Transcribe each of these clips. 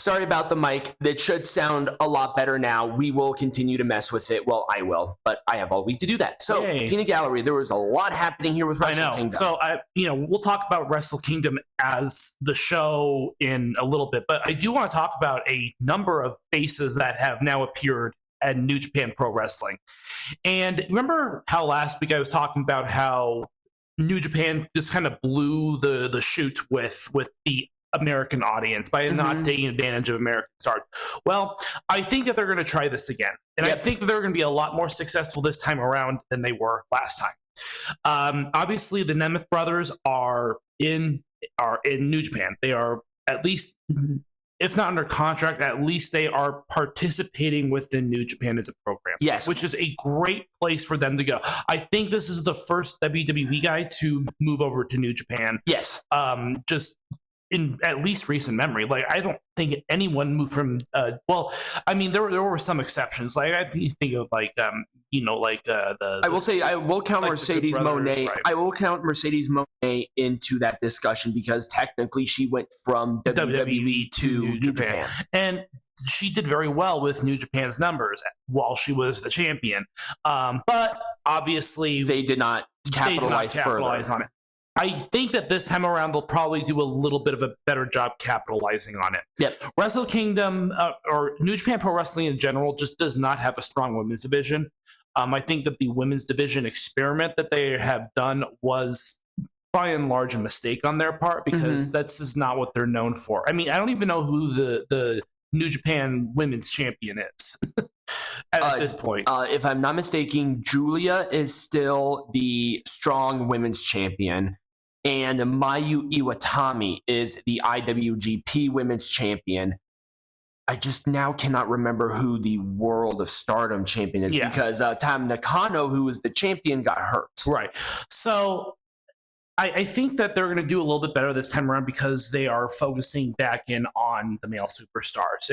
Sorry about the mic. It should sound a lot better now. We will continue to mess with it. Well, I will, but I have all week to do that. So, Peanut Gallery, there was a lot happening here with Wrestle Kingdom. So, we'll talk about Wrestle Kingdom as the show in a little bit, but I do want to talk about a number of faces that have now appeared at New Japan Pro Wrestling. And remember how last week I was talking about how New Japan just kind of blew the chute with the American audience by not taking advantage of American stars. Well, I think that they're going to try this again. And I think that they're going to be a lot more successful this time around than they were last time. Obviously, the Nemeth brothers are in New Japan. They are at least, if not under contract, at least they are participating within New Japan as a program. Yes. Which is a great place for them to go. I think this is the first WWE guy to move over to New Japan. Yes. Just in at least recent memory. Like, I don't think anyone moved from, there were some exceptions. Like, I think of I will say, I will count Mercedes Moné. Right. I will count Mercedes Moné into that discussion because technically she went from WWE to New Japan. And she did very well with New Japan's numbers while she was the champion. But obviously they did not capitalize on it. I think that this time around they'll probably do a little bit of a better job capitalizing on it. Yep. Wrestle Kingdom or New Japan Pro Wrestling in general just does not have a strong women's division. I think that the women's division experiment that they have done was by and large a mistake on their part because that's just not what they're known for. I mean, I don't even know who the New Japan women's champion is. At this point. If I'm not mistaken, Julia is still the strong women's champion, and Mayu Iwatani is the IWGP women's champion. I just now cannot remember who the World of Stardom champion is because Tam Nakano, who was the champion, got hurt. Right. So I think that they're going to do a little bit better this time around because they are focusing back in on the male superstars.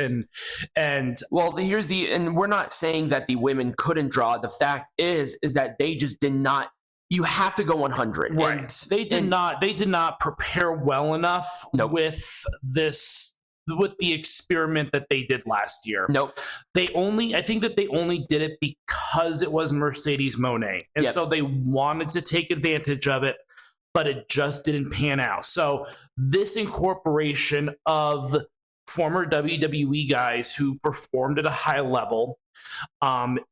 And we're not saying that the women couldn't draw. The fact is that they just did not. You have to go 100. Right. They did not prepare well enough with the experiment that they did last year. Nope. I think that they only did it because it was Mercedes Moné. And so they wanted to take advantage of it, but it just didn't pan out. So this incorporation of former WWE guys who performed at a high level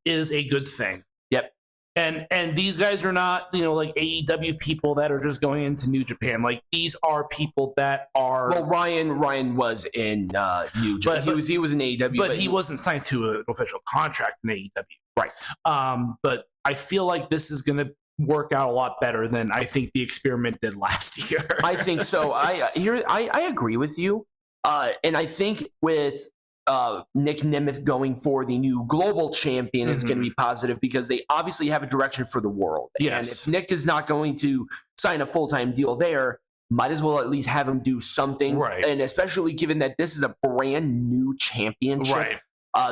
is a good thing. Yep. And these guys are not, like AEW people that are just going into New Japan. Like, these are people that are... Well, Ryan was in New Japan. He was in AEW. But he wasn't signed to an official contract in AEW. Right. But I feel like this is going to work out a lot better than I think the experiment did last year. I think so. I agree with you. And I think with Nick Nemeth going for the new global champion is going to be positive because they obviously have a direction for the world. Yes. And if Nick is not going to sign a full-time deal there, might as well at least have him do something. Right. And especially given that this is a brand new championship,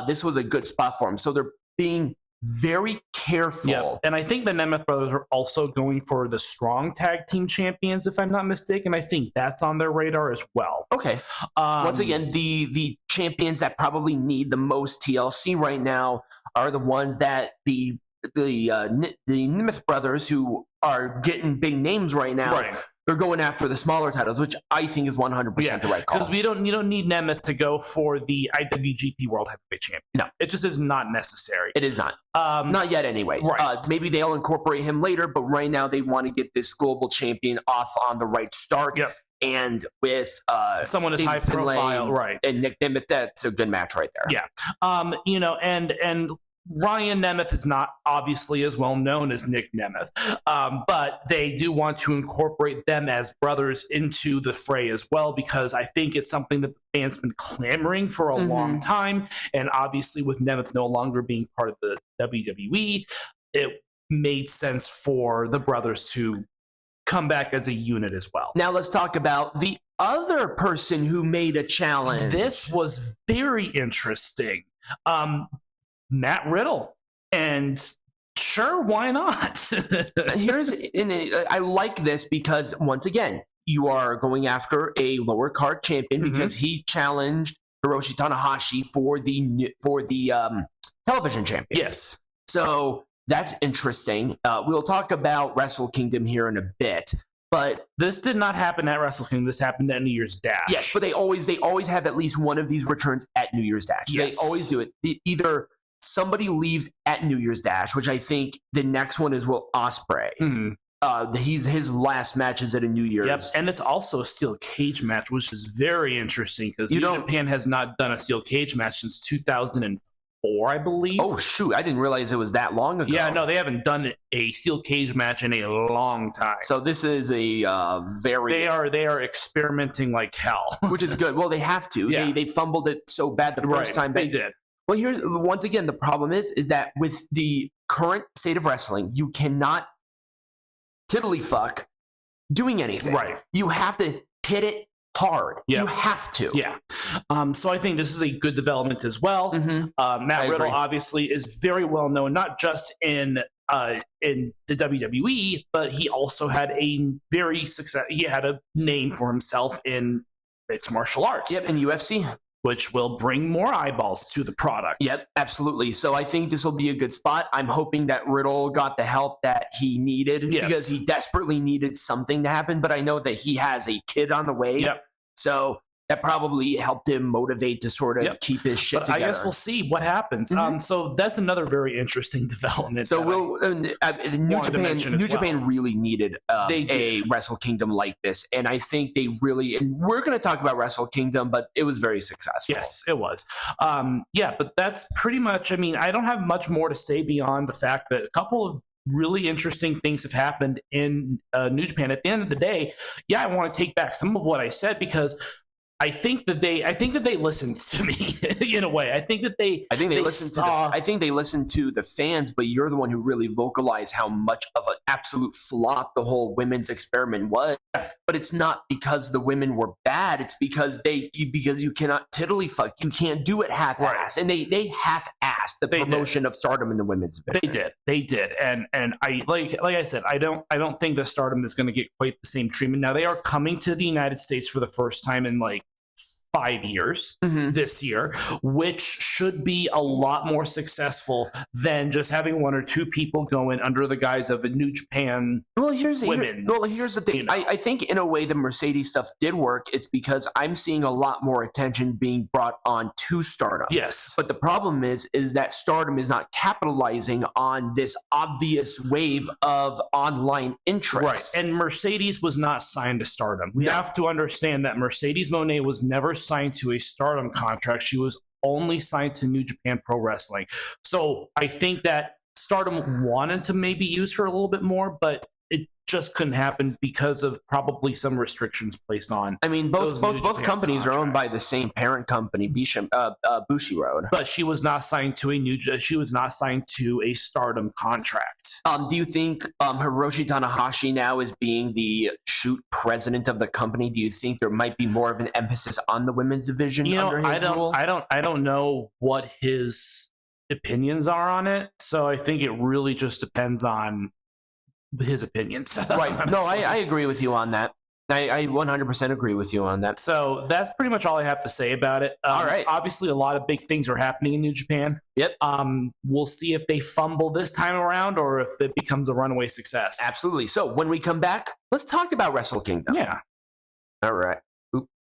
this was a good spot for him. So they're being very careful. Yeah. And I think the Nemeth brothers are also going for the strong tag team champions, if I'm not mistaken. I think that's on their radar as well. Okay. Once again, the champions that probably need the most TLC right now are the ones that the Nemeth brothers, who are getting big names right now, they're going after the smaller titles, which I think is 100% the right call. Because you don't need Nemeth to go for the IWGP World Heavyweight Champion. No. It just is not necessary. It is not. Not yet anyway. Right. Maybe they'll incorporate him later, but right now they want to get this global champion off on the right start. Yep. And with someone as high profile, right? And Nick Nemeth, that's a good match right there. Yeah. And Ryan Nemeth is not obviously as well known as Nick Nemeth, but they do want to incorporate them as brothers into the fray as well, because I think it's something that the fans have been clamoring for a long time. And obviously with Nemeth no longer being part of the WWE, it made sense for the brothers to come back as a unit as well. Now let's talk about the other person who made a challenge. This was very interesting. Matt Riddle. And sure, why not? I like this because, once again, you are going after a lower card champion because he challenged Hiroshi Tanahashi for the television champion. Yes. So that's interesting. We'll talk about Wrestle Kingdom here in a bit. But this did not happen at Wrestle Kingdom. This happened at New Year's Dash. Yes, but they always have at least one of these returns at New Year's Dash. Yes. They always do it. Either somebody leaves at New Year's Dash, which I think the next one is Will Ospreay. Mm-hmm. His last match is at a New Year's. Yep, and it's also a steel cage match, which is very interesting because New Japan has not done a steel cage match since 2004, I believe. Oh shoot, I didn't realize it was that long ago. Yeah, no, they haven't done a steel cage match in a long time. So this is a very they are experimenting like hell, which is good. Well, they have to. Yeah. They fumbled it so bad the first time they did. Well, here's once again the problem is that with the current state of wrestling, you cannot tiddlyfuck doing anything. Right. You have to hit it hard. Yeah. You have to. Yeah. So I think this is a good development as well. Mm-hmm. Matt Riddle agree. obviously is very well known, not just in the WWE, but he also had a very he had a name for himself in mixed martial arts. Yep, in UFC. Which will bring more eyeballs to the product. Yep, absolutely. So I think this will be a good spot. I'm hoping that Riddle got the help that he needed because he desperately needed something to happen. But I know that he has a kid on the way. Yep. So that probably helped him motivate to sort of keep his shit together. I guess we'll see what happens. Mm-hmm. So that's another very interesting development. So New Japan really needed a Wrestle Kingdom like this, and I think they really. And we're going to talk about Wrestle Kingdom, but it was very successful. Yes, it was. But that's pretty much. I mean, I don't have much more to say beyond the fact that a couple of really interesting things have happened in New Japan. At the end of the day, I want to take back some of what I said because I think that they listened to me in a way. I think they listened to the fans, but you're the one who really vocalized how much of an absolute flop the whole women's experiment was. But it's not because the women were bad. It's because you cannot tiddlyfuck. You can't do it half-assed. And they half-assed the promotion of Stardom in the women's division. They did. And I like I said, I don't think that Stardom is going to get quite the same treatment. Now they are coming to the United States for the first time in 5 years this year, which should be a lot more successful than just having one or two people going under the guise of a New Japan. Here's the thing. I think in a way the Mercedes stuff did work. It's because I'm seeing a lot more attention being brought on to Stardom. Yes. But the problem is that Stardom is not capitalizing on this obvious wave of online interest. Right. And Mercedes was not signed to Stardom. We have to understand that Mercedes Moné was never signed to a Stardom contract. She was only signed to New Japan Pro Wrestling. So I think that Stardom wanted to maybe use her a little bit more, but it just couldn't happen because of probably some restrictions placed on. I mean, both companies are owned by the same parent company, Bushiroad. But she was not signed to a Stardom contract. Do you think Hiroshi Tanahashi now is being the shoot president of the company? Do you think there might be more of an emphasis on the women's division under his rule? I don't know what his opinions are on it, so I think it really just depends on his opinions. Right. No, I agree with you on that. I 100% agree with you on that. So that's pretty much all I have to say about it. All right. Obviously, a lot of big things are happening in New Japan. Yep. We'll see if they fumble this time around or if it becomes a runaway success. Absolutely. So when we come back, let's talk about Wrestle Kingdom. Yeah. All right.